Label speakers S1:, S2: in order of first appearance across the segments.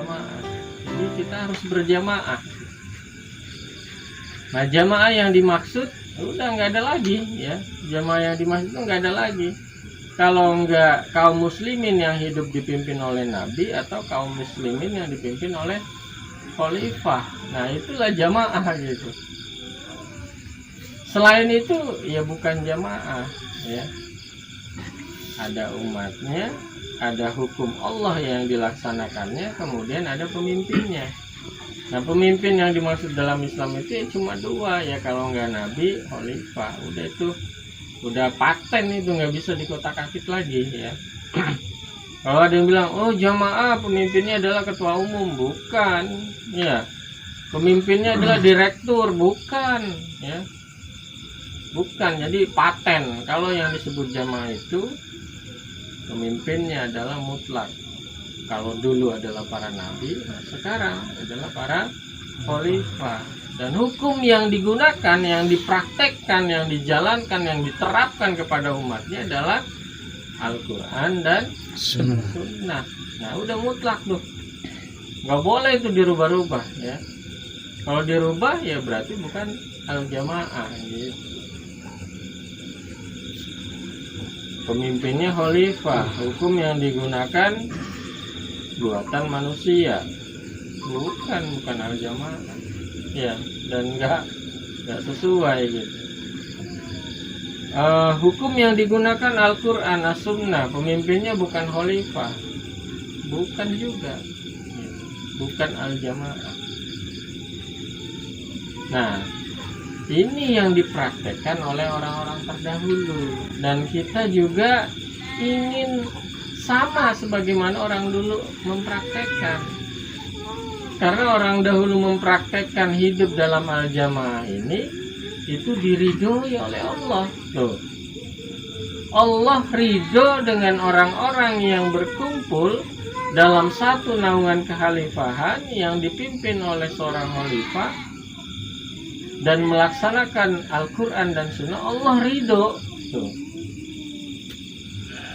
S1: jamaah. Jadi kita harus berjamaah. Nah, jamaah yang dimaksud udah nggak ada lagi ya. Jamaah yang dimaksud itu nggak ada lagi. Kalau nggak kaum muslimin yang hidup dipimpin oleh Nabi atau kaum muslimin yang dipimpin oleh khalifah. Nah, itulah jamaah gitu. Selain itu ya bukan jamaah ya. Ada umatnya, ada hukum Allah yang dilaksanakannya, kemudian ada pemimpinnya. Nah, pemimpin yang dimaksud dalam Islam itu ya cuma dua ya, kalau nggak Nabi, khalifah. Udah itu, udah paten itu, nggak bisa dikotak-atik lagi ya. Kalau ada yang bilang, oh jamaah pemimpinnya adalah ketua umum, bukan ya. Pemimpinnya adalah direktur, bukan ya. Bukan, jadi paten. Kalau yang disebut jamaah itu pemimpinnya adalah mutlak. Kalau dulu adalah para nabi, nah sekarang adalah para khalifah. Dan hukum yang digunakan, yang dipraktekkan, yang dijalankan, yang diterapkan kepada umatnya adalah Al-Quran dan Sunnah. Nah, udah mutlak tuh. Nggak boleh itu dirubah-rubah ya. Kalau dirubah ya berarti bukan al-jamaah gitu. Pemimpinnya khalifah, hukum yang digunakan buatan manusia, bukan al-jamaah ya, dan nggak sesuai gitu. Hukum yang digunakan Al-Quran, As-Sunnah, pemimpinnya bukan khalifah, bukan juga gitu. Bukan al-jamaah. Nah, ini yang dipraktekkan oleh orang-orang terdahulu, dan kita juga ingin sama sebagaimana orang dulu mempraktekkan. Karena orang dahulu mempraktekkan hidup dalam al-jamaah ini, itu diridhoi oleh Allah. Tuh. Allah ridho dengan orang-orang yang berkumpul dalam satu naungan kekhalifahan yang dipimpin oleh seorang khalifah dan melaksanakan Al-Quran dan Sunnah. Allah ridho. Tuh.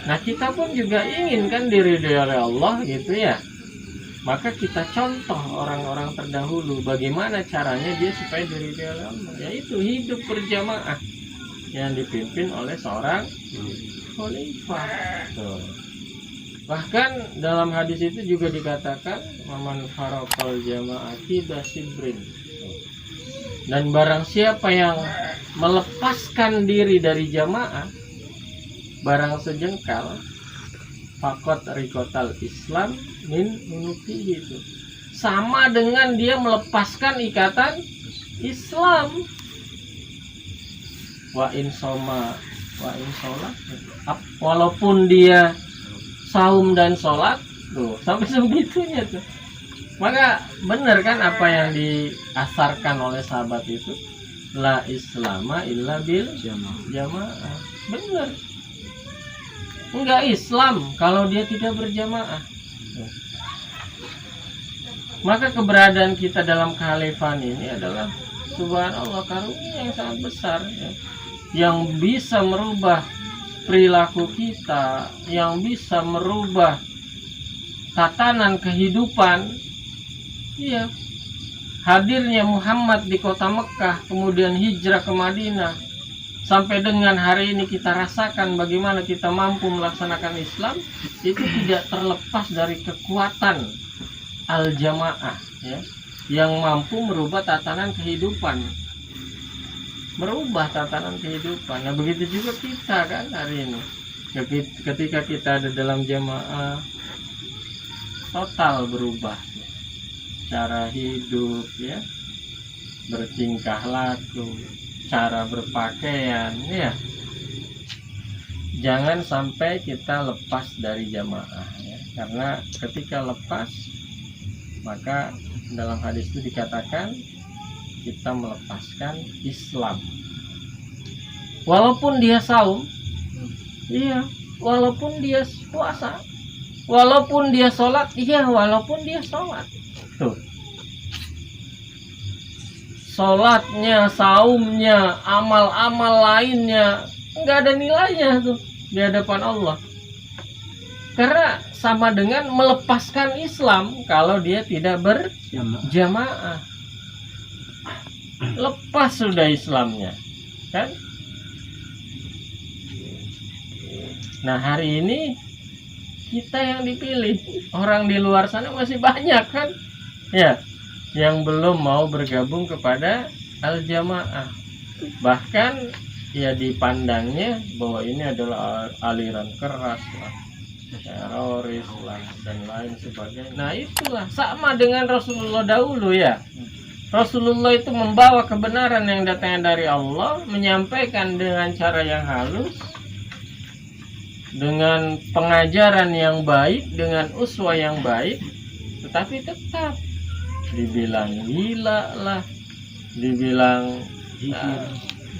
S1: Nah, kita pun juga ingin kan diridhoi oleh Allah gitu ya. Maka kita contoh orang-orang terdahulu, bagaimana caranya dia supaya diridhoi oleh Allah, yaitu hidup berjamaah yang dipimpin oleh seorang khalifah. Tuh. Bahkan dalam hadis itu juga dikatakan man faraqal jama'ati basibrin. Dan barang siapa yang melepaskan diri dari jamaah, barang sejengkal, faqad rikotal Islam min unuqihi, itu sama dengan dia melepaskan ikatan Islam. Wa in soma wa in sholat, walaupun dia saum dan sholat, tuh sampai sebegitunya tuh. Maka benar kan apa yang diasarkan oleh sahabat itu, la islama illa bil jamaah. Benar. Enggak Islam kalau dia tidak berjamaah. Maka keberadaan kita dalam kekhalifahan ini adalah subhanallah karunia yang sangat besar ya, yang bisa merubah perilaku kita, yang bisa merubah tatanan kehidupan. Iya, hadirnya Muhammad di kota Mekah, kemudian hijrah ke Madinah, sampai dengan hari ini kita rasakan bagaimana kita mampu melaksanakan Islam, itu tidak terlepas dari kekuatan al-jamaah ya, yang mampu merubah tatanan kehidupan. Merubah tatanan kehidupan. Nah, begitu juga kita kan hari ini. Ketika kita ada dalam jamaah, total berubah cara hidup ya, bertingkah laku, cara berpakaian ya. Jangan sampai kita lepas dari jamaah ya. Karena ketika lepas, maka dalam hadis itu dikatakan kita melepaskan Islam. Walaupun dia saum, iya, walaupun dia puasa, walaupun dia sholat, iya, walaupun dia sholat. Tuh. Sholatnya, saumnya, amal-amal lainnya nggak ada nilainya tuh di hadapan Allah. Karena sama dengan melepaskan Islam kalau dia tidak berjamaah. Lepas sudah Islamnya, kan? Nah, hari ini kita yang dipilih. Orang di luar sana masih banyak, kan? Ya, yang belum mau bergabung kepada al-jamaah. Bahkan ya dipandangnya bahwa ini adalah aliran keras lah, teroris lah, dan lain sebagainya. Nah, itulah sama dengan Rasulullah dahulu ya. Rasulullah itu membawa kebenaran yang datangnya dari Allah, menyampaikan dengan cara yang halus, dengan pengajaran yang baik, dengan uswah yang baik, tetapi tetap dibilang gila lah, dibilang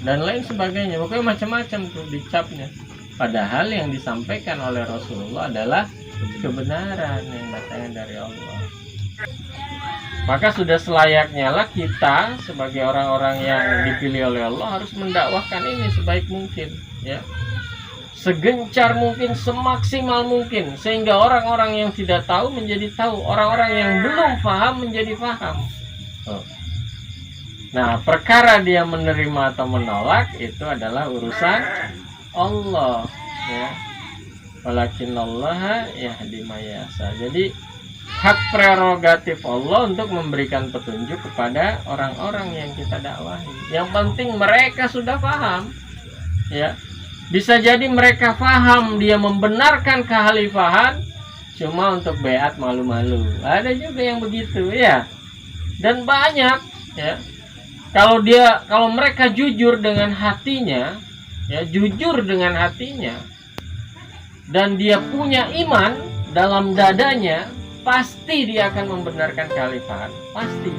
S1: dan lain sebagainya. Pokoknya macam-macam tuh dicapnya. Padahal yang disampaikan oleh Rasulullah adalah kebenaran yang datangnya dari Allah. Maka sudah selayaknya lah kita sebagai orang-orang yang dipilih oleh Allah harus mendakwahkan ini sebaik mungkin, ya. Segencar mungkin, semaksimal mungkin, sehingga orang-orang yang tidak tahu menjadi tahu, orang-orang yang belum paham menjadi paham. Nah, perkara dia menerima atau menolak itu adalah urusan Allah, ya. Walakinallaha yahdi may yasha. Jadi hak prerogatif Allah untuk memberikan petunjuk kepada orang-orang yang kita dakwahi. Yang penting mereka sudah paham, ya. Bisa jadi mereka paham, dia membenarkan kekhalifahan, cuma untuk beat malu-malu. Ada juga yang begitu, ya. Dan banyak, ya. Kalau mereka jujur dengan hatinya, ya, jujur dengan hatinya, dan dia punya iman dalam dadanya, pasti dia akan membenarkan kekhalifahan, pasti.